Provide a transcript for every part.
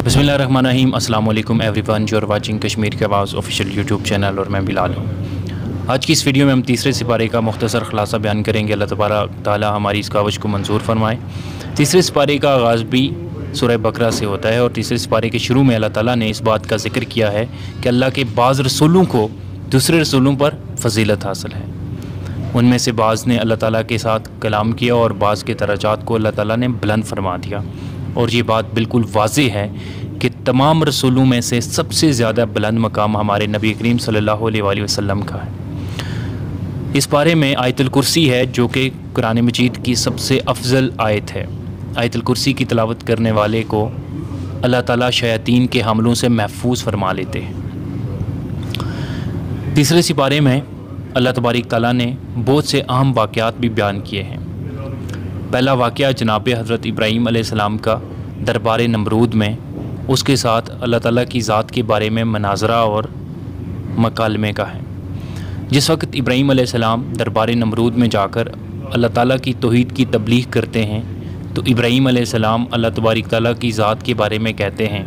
बिस्मिल्लाहिर्रहमानिर्रहीम। अस्सलाम वालेकुम everyone, you are watching Kashmir की आवाज़ ऑफिशियल यूट्यूब चैनल और मैं बिलाल हूँ। आज की इस वीडियो में हम तीसरे सिपारे का मुख्तसर खुलासा बयान करेंगे। अल्लाह तबारक ताला हमारी इस कावश को मंजूर फरमाए। तीसरे सिपारे का आगाज़ भी सूरह बकरा से होता है और तीसरे सिपारे के शुरू में अल्लाह ताला ने इस बात का जिक्र किया है कि अल्लाह के बाज़ रसूलों को दूसरे रसूलों पर फजीलत हासिल है। उनमें से बाज़ ने अल्लाह ताला के साथ कलाम किया और बाज़ के दराजात को अल्लाह ताला ने बुलंद फरमा दिया। और ये बात बिल्कुल वाज़ेह है कि तमाम रसूलों में से सबसे ज़्यादा बुलंद मकाम हमारे नबी करीम सल्लल्लाहु अलैहि वसल्लम का है। इस पारे में आयतुल कुर्सी है जो कि कुरान मजीद की सबसे अफजल आयत है। आयतुल कुर्सी की तिलावत करने वाले को अल्लाह ताला शयातीन के हमलों से महफूज फरमा लेते हैं। तीसरे सिपारे में अल्लाह तबारक ताला ने बहुत से अहम वाक़यात भी बयान किए हैं। पहला वाक़या जनाब हज़रत इब्राहीम अलैहिस्सलाम का दरबार नमरूद में उसके साथ अल्लाह ताला की ज़ात के बारे में मनाजरा और मकालमे का है। जिस वक्त इब्राहीम अलैहिस्सलाम दरबार नमरूद में जाकर अल्लाह ताला की तौहीद की तबलीग करते हैं तो इब्राहीम अलैहिस्सलाम अल्लाह तबारक ताला की ज़ात के बारे में कहते हैं,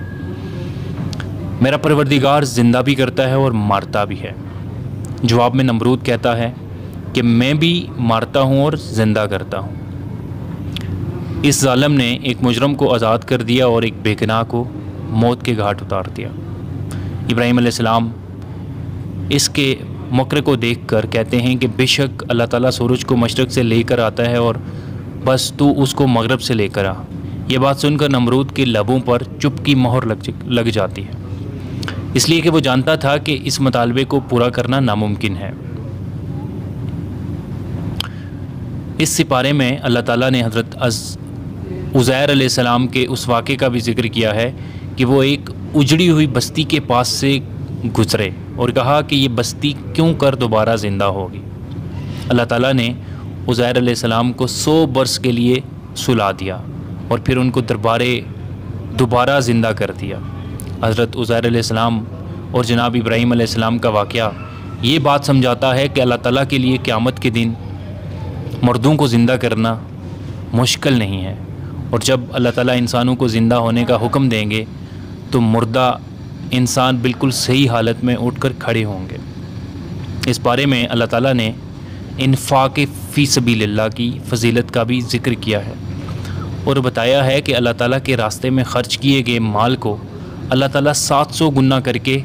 मेरा परवरदिगार ज़िंदा भी करता है और मारता भी है। जवाब में नमरूद कहता है कि मैं भी मारता हूँ और ज़िंदा करता हूँ। इस जालिम ने एक मुजरम को आज़ाद कर दिया और एक बेगुनाह को मौत के घाट उतार दिया। इब्राहीम अलैहिस्सलाम इसके मकर को देखकर कहते हैं कि बेशक अल्लाह ताला सूरज को मशरक़ से लेकर आता है और बस तू उसको मगरब से लेकर आ। यह बात सुनकर नमरूद के लबों पर चुप की मोहर लग जाती है, इसलिए कि वो जानता था कि इस मुतालबे को पूरा करना नामुमकिन है। इस सिपारे में अल्लाह ताला ने हज़रत उज़ैर अलैहिस्सलाम के उस वाक़े का भी ज़िक्र किया है कि वो एक उजड़ी हुई बस्ती के पास से गुज़रे और कहा कि ये बस्ती क्यों कर दोबारा ज़िंदा होगी। अल्लाह ताला ने उज़ैर अलैहिस्सलाम को 100 बरस के लिए सुला दिया और फिर उनको दोबारा ज़िंदा कर दिया। हज़रत उज़ैर अलैहिस्सलाम और जनाब इब्राहीम अलैहिस्सलाम का वाक़या ये बात समझाता है कि अल्लाह ताला के लिए क़यामत के दिन मुर्दों को ज़िंदा करना मुश्किल नहीं है और जब अल्लाह ताला इंसानों को ज़िंदा होने का हुक्म देंगे तो मुर्दा इंसान बिल्कुल सही हालत में उठकर खड़े होंगे। इस बारे में अल्लाह ताला ने इन्फ़ाक़ फ़ी सबीलिल्लाह की फ़जीलत का भी ज़िक्र किया है और बताया है कि अल्लाह ताला के रास्ते में ख़र्च किए गए माल को अल्लाह ताला 700 गुना करके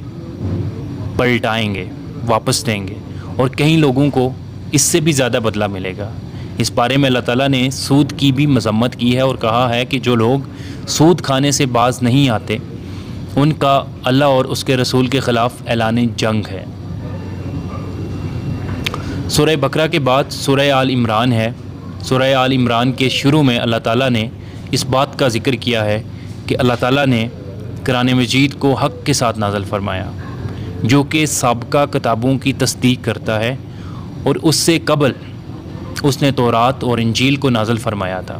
पलटाएंगे, वापस देंगे और कई लोगों को इससे भी ज़्यादा बदला मिलेगा। इस बारे में अल्लाह ताला ने सूद की भी मज़म्मत की है और कहा है कि जो लोग सूद खाने से बाज नहीं आते उनका अल्लाह और उसके रसूल के ख़िलाफ़ ऐलान जंग है। सूरह बकरा के बाद सूरह आल इमरान है। सूरह आल इमरान के शुरू में अल्लाह ताला ने इस बात का ज़िक्र किया है कि अल्लाह ताला ने कुरान मजीद को हक़ के साथ नाज़िल फरमाया जो कि साबिक़ा किताबों की तस्दीक करता है और उससे कबल उसने तौरात और इंजील को नाज़िल फरमाया था।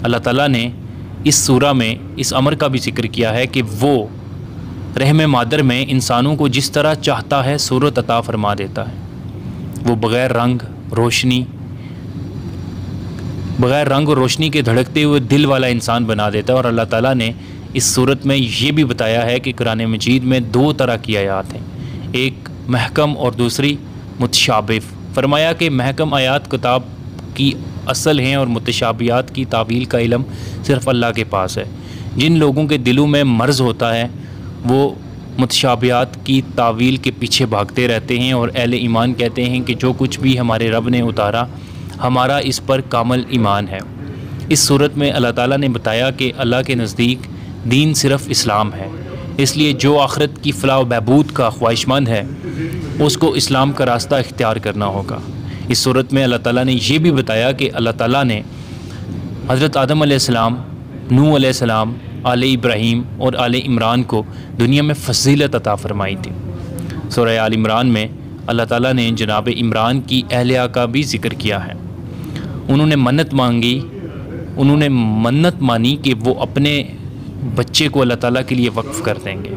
अल्लाह ताला ने इस सूरा में इस अमर का भी ज़िक्र किया है कि वो रहम मादर में इंसानों को जिस तरह चाहता है सूरत अता फरमा देता है। वो बग़ैर रंग और रोशनी के धड़कते हुए दिल वाला इंसान बना देता है। और अल्लाह ताला ने इस सूरत में ये भी बताया है कि कुरान मजीद में 2 तरह की आयात हैं, एक महकम और दूसरी मुतशाबिह। फरमाया कि महकम आयात किताब की असल हैं और मुतशाबिहात की तावील का इल्म सिर्फ़ अल्लाह के पास है। जिन लोगों के दिलों में मर्ज़ होता है वो मुतशाबिहात की तावील के पीछे भागते रहते हैं और अहले ईमान कहते हैं कि जो कुछ भी हमारे रब ने उतारा हमारा इस पर कामल ईमान है। इस सूरत में अल्लाह ताला ने बताया कि अल्लाह के नज़दीक दीन सिर्फ़ इस्लाम है, इसलिए जो आखिरत की फ़लाह व बहबूद का ख्वाहिशमंद है उसको इस्लाम का रास्ता इख्तियार करना होगा। इस सूरत में अल्लाह ताला ने यह भी बताया कि अल्लाह ताला ने हज़रत आदम अलैहिस्सलाम, नूह अलैहिस्सलाम, आले इब्राहीम और आले इमरान को दुनिया में फजीलत अता फरमाई थी। सूरह आल इमरान में अल्लाह ताला ने जनाब इमरान की अहलिया का भी ज़िक्र किया है। उन्होंने मन्नत मानी कि वो अपने बच्चे को अल्लाह ताला के लिए वक्फ़ कर देंगे।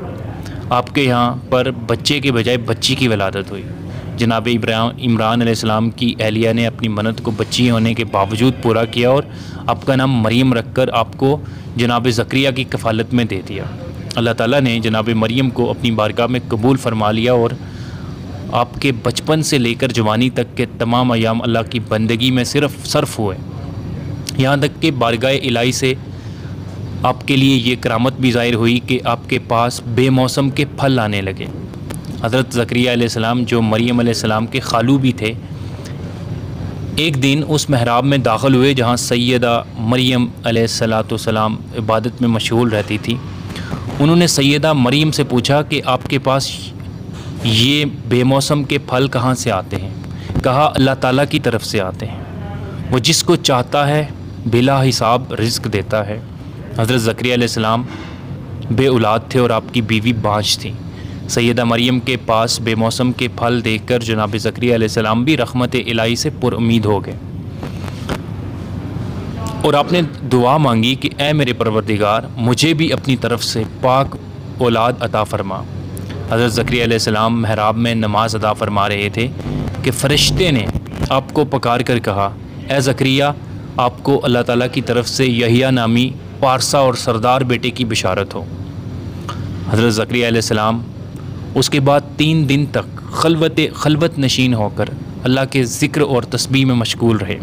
आपके यहाँ पर बच्चे के बजाय बच्ची की विलादत हुई। जनाब इमरान अलैहिस्सलाम की अहलिया ने अपनी मन्नत को बच्ची होने के बावजूद पूरा किया और आपका नाम मरीम रखकर आपको जनाब ज़करिया की कफ़ालत में दे दिया। अल्लाह ताला ने जनाब मरियम को अपनी बारगाह में कबूल फरमा लिया और आपके बचपन से लेकर जवानी तक के तमाम अयाम अल्लाह की बंदगी में सिर्फ सर्फ हुए, यहाँ तक कि बारगाह इलाही से आपके लिए ये करामत भी ज़ाहिर हुई कि आपके पास बेमौसम के फल आने लगे। हज़रत ज़करिया अलैहिस्सलाम जो मरियम अलैहिस्सलाम के खालू भी थे, एक दिन उस महराब में दाखिल हुए जहाँ सैयदा मरियम अलैहिस्सलाम इबादत में मशगूल रहती थी। उन्होंने सैयदा मरियम से पूछा कि आपके पास ये बेमौसम के फल कहाँ से आते हैं? कहा अल्लाह ताला की तरफ से आते हैं, वो जिसको चाहता है बिला हिसाब रिज़्क देता है। हज़रत ज़करिया अलैहिस्सलाम बे औलाद थे और आपकी बीवी बाँझ थी। सैयदा मरियम के पास बेमौसम के फल देखकर जनाब ज़करिया अलैहिस्सलाम भी रहमत इलाही से पुरुम्मीद हो गए और आपने दुआ मांगी कि ए मेरे परवरदिगार, मुझे भी अपनी तरफ से पाक औलाद अता फरमा। हज़रत ज़करिया अलैहिस्सलाम महराब में नमाज अदा फरमा रहे थे कि फ़रिश्ते ने आपको पकार कर कहा, ए ज़करिया, आपको अल्लाह ताला की तरफ से यहिया नामी पारसा और सरदार बेटे की बिशारत हो। हज़रत ज़करिया अलैहिस्सलाम उसके बाद 3 दिन तक खलवत नशीन होकर अल्लाह के ज़िक्र और तस्बीह में मशगूल रहे।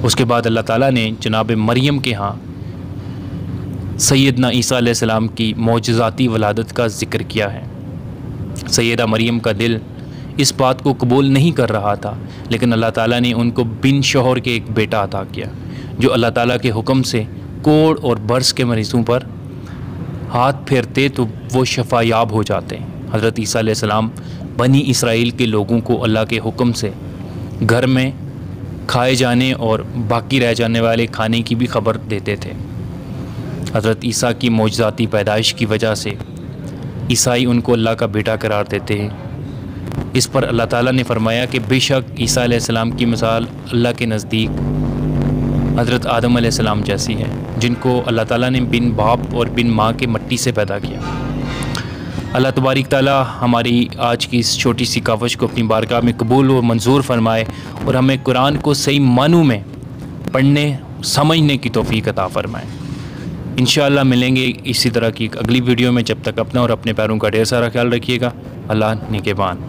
उसके बाद अल्लाह ताला ने जनाब मरियम के यहाँ सैयदना ईसा अलैहिस्सलाम की मौजज़ाती वलादत का ज़िक्र किया है। सैयदा मरियम का दिल इस बात को कबूल नहीं कर रहा था, लेकिन अल्लाह ताला ने उनको बिन शोहर के एक बेटा अता किया जो अल्लाह ताला के हुक्म से कोढ़ और बर्स के मरीज़ों पर हाथ फेरते तो वो शफायाब हो जाते हैं। हज़रत ईसा अलैहिस्सलाम बनी इसराइल के लोगों को अल्लाह के हुक्म से घर में खाए जाने और बाकी रह जाने वाले खाने की भी खबर देते थे। हज़रत ईसा की मौजज़ाती पैदाइश की वजह से ईसाई उनको अल्लाह का बेटा करार देते हैं। इस पर अल्लाह ताला ने फरमाया कि बेशक ईसा अलैहिस्सलाम की मिसाल अल्लाह के नज़दीक हज़रत आदम अलैहिस्सलाम जैसी है, जिनको अल्लाह ताला ने बिन बाप और बिन माँ के मट्टी से पैदा किया। अल्लाह तबारिक ताला हमारी आज की इस छोटी सी कावश को अपनी बारगाह में कबूल व मंजूर फरमाए और हमें कुरान को सही मानू में पढ़ने समझने की तौफीक अता फरमाए। इंशाअल्लाह मिलेंगे इसी तरह की एक अगली वीडियो में। जब तक अपना और अपने पैरों का ढेर सारा ख्याल रखिएगा। अल्लाह निगहबान।